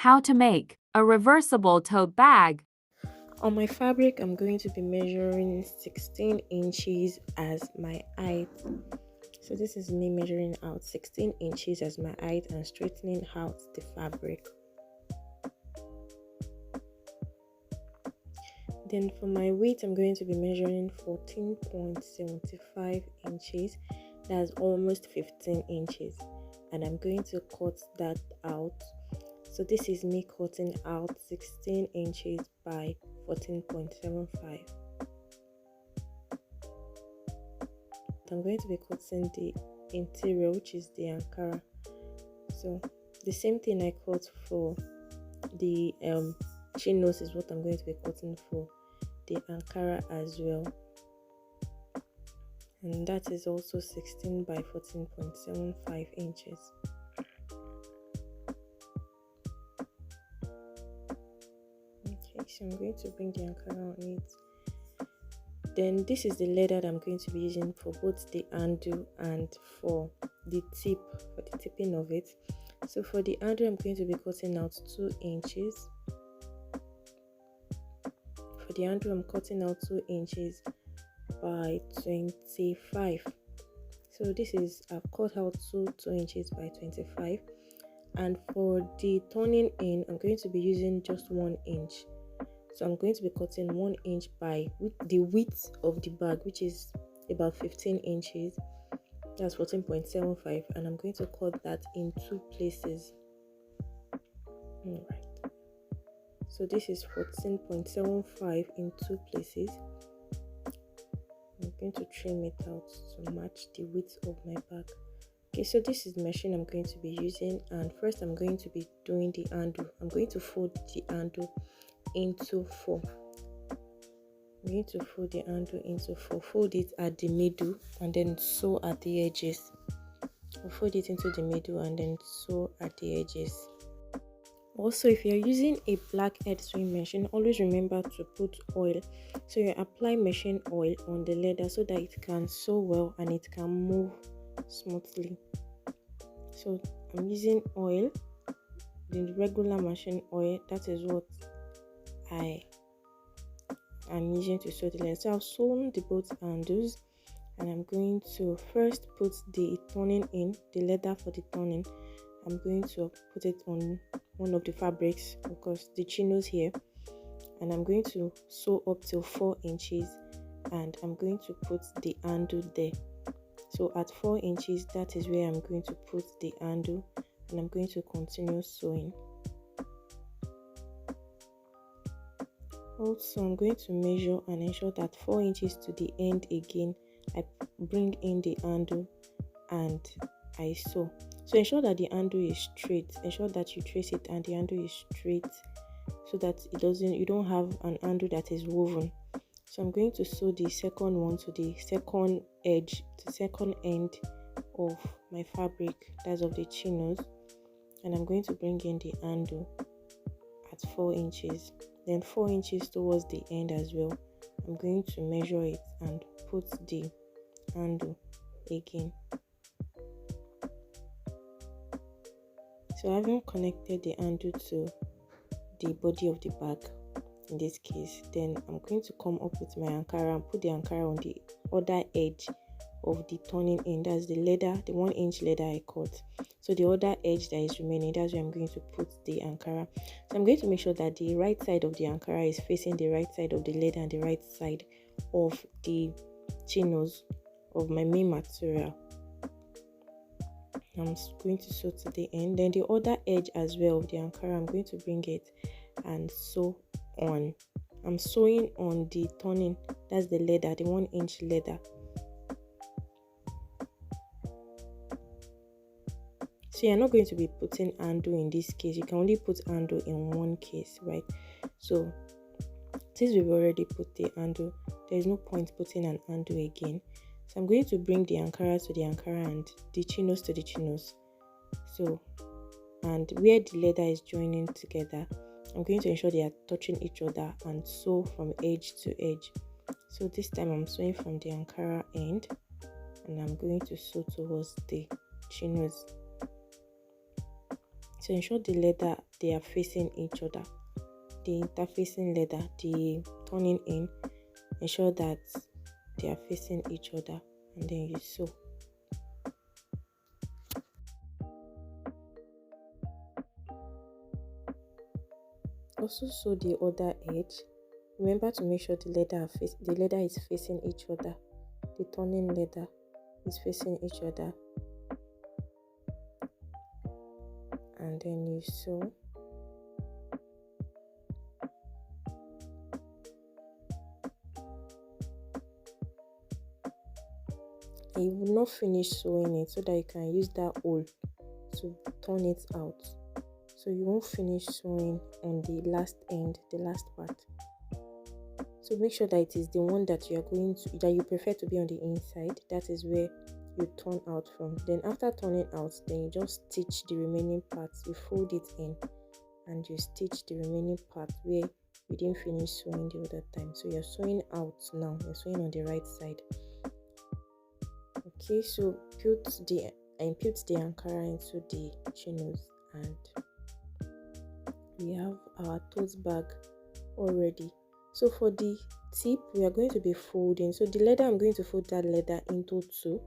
How to make a reversible tote bag. On my fabric, I'm going to be measuring 16 inches as my height. So this is me measuring out 16 inches as my height and straightening out the fabric. Then for my weight, I'm going to be measuring 14.75 inches. That's almost 15 inches. And I'm going to cut that out. So this is me cutting out 16 inches by 14.75. I'm going to be cutting the interior, which is the Ankara. So the same thing I cut for the Chinos is what I'm going to be cutting for the Ankara as well. And that is also 16 by 14.75 inches. So I'm going to bring the Ankara on it. Then this is the leather that I'm going to be using for both the handle and for the tip, for the tipping of it. So for the handle, I'm going to be cutting out 2 inches. For the handle, I'm cutting out 2 inches by 25. So this is, I've cut out 2 inches by 25. And for the turning in, I'm going to be using just 1 inch. So I'm going to be cutting 1 inch by the width of the bag, which is about 15 inches. That's 14.75, and I'm going to cut that in 2 places. All right. So this is 14.75 in 2 places. I'm going to trim it out to match the width of my bag. Okay, so this is the machine I'm going to be using, and first I'm going to be doing the handle. I'm going to fold the handle into 4. I'm going to fold the handle into 4. Fold it at the middle and then sew at the edges. I'll fold it into the middle and then sew at the edges. Also, if you're using a blackhead sewing machine, always remember to put oil. So you apply machine oil on the leather so that it can sew well and it can move smoothly. So I'm using oil, the regular machine oil. That is what I'm using to sew the leather. So I've sewn the both handles, and I'm going to first put the turning in, the leather for the turning. I'm going to put it on one of the fabrics, because the chinos here, and I'm going to sew up till 4 inches, and I'm going to put the handle there. So at 4 inches, that is where I'm going to put the handle, and I'm going to continue sewing. Also, I'm going to measure and ensure that 4 inches to the end again, I bring in the handle and I sew. So ensure that the handle is straight. Ensure that you trace it and the handle is straight, so that you don't have an handle that is woven. So I'm going to sew the second one to the second edge, the second end of my fabric, that's of the chinos, and I'm going to bring in the handle at 4 inches. Then 4 inches towards the end as well. I'm going to measure it and put the handle again. So I haven't connected the handle to the body of the bag in this case. Then I'm going to come up with my Ankara and put the Ankara on the other edge of the turning in. That's the leather, the 1 inch leather I cut. So the other edge that is remaining, that's where I'm going to put the Ankara. So I'm going to make sure that the right side of the Ankara is facing the right side of the leather and the right side of the chinos of my main material. I'm going to sew to the end. Then the other edge as well of the Ankara, I'm going to bring it and sew on. I'm sewing on the turning, that's the leather, the 1 inch leather. So you're not going to be putting handle in this case. You can only put handle in one case, right? So since we've already put the handle, there is no point putting an handle again. So I'm going to bring the Ankara to the Ankara and the chinos to the chinos. So, and where the leather is joining together, I'm going to ensure they are touching each other and sew from edge to edge. So this time I'm sewing from the Ankara end, and I'm going to sew towards the chinos. So ensure the they are facing each other. The interfacing leather, the turning in, ensure that they are facing each other, and then you sew. Also sew the other edge. Remember to make sure the leather is facing each other. The turning leather is facing each other, and then you sew. And you will not finish sewing it so that you can use that hole to turn it out. So you won't finish sewing on the last end, the last part. So make sure that it is the one that you prefer to be on the inside. That is where you turn out from. Then after turning out, then you just stitch the remaining parts. You fold it in and you stitch the remaining part where you didn't finish sewing the other time. So you're sewing out now. You're sewing on the right side. Okay, so put the Ankara into the chinos, and we have our tote bag already. So for the tip, we are going to be folding. So the leather, I'm going to fold that leather into two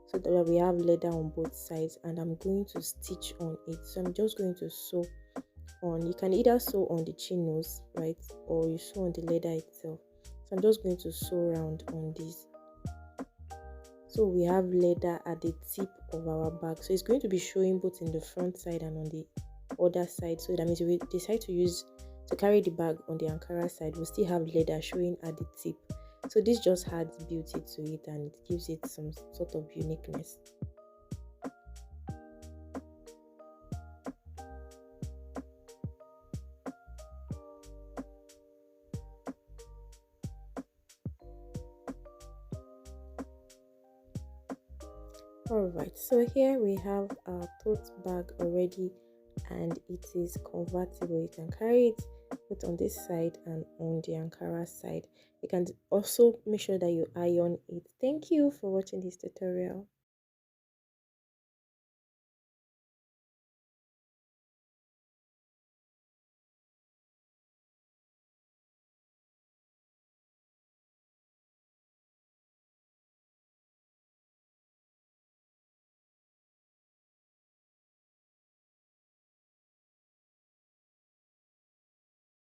so that we have leather on both sides, and I'm going to stitch on it. So I'm just going to sew on. You can either sew on the chinos, right, or you sew on the leather itself. So I'm just going to sew around on this. So we have leather at the tip of our bag. So it's going to be showing both in the front side and on the other side. So that means if we decide to carry the bag on the Ankara side, we'll still have leather showing at the tip. So this just adds beauty to it, and it gives it some sort of uniqueness. Alright, so here we have our tote bag already, and it is convertible. You can carry it both on this side and on the Ankara side. You can also make sure that you iron it. Thank you for watching this tutorial.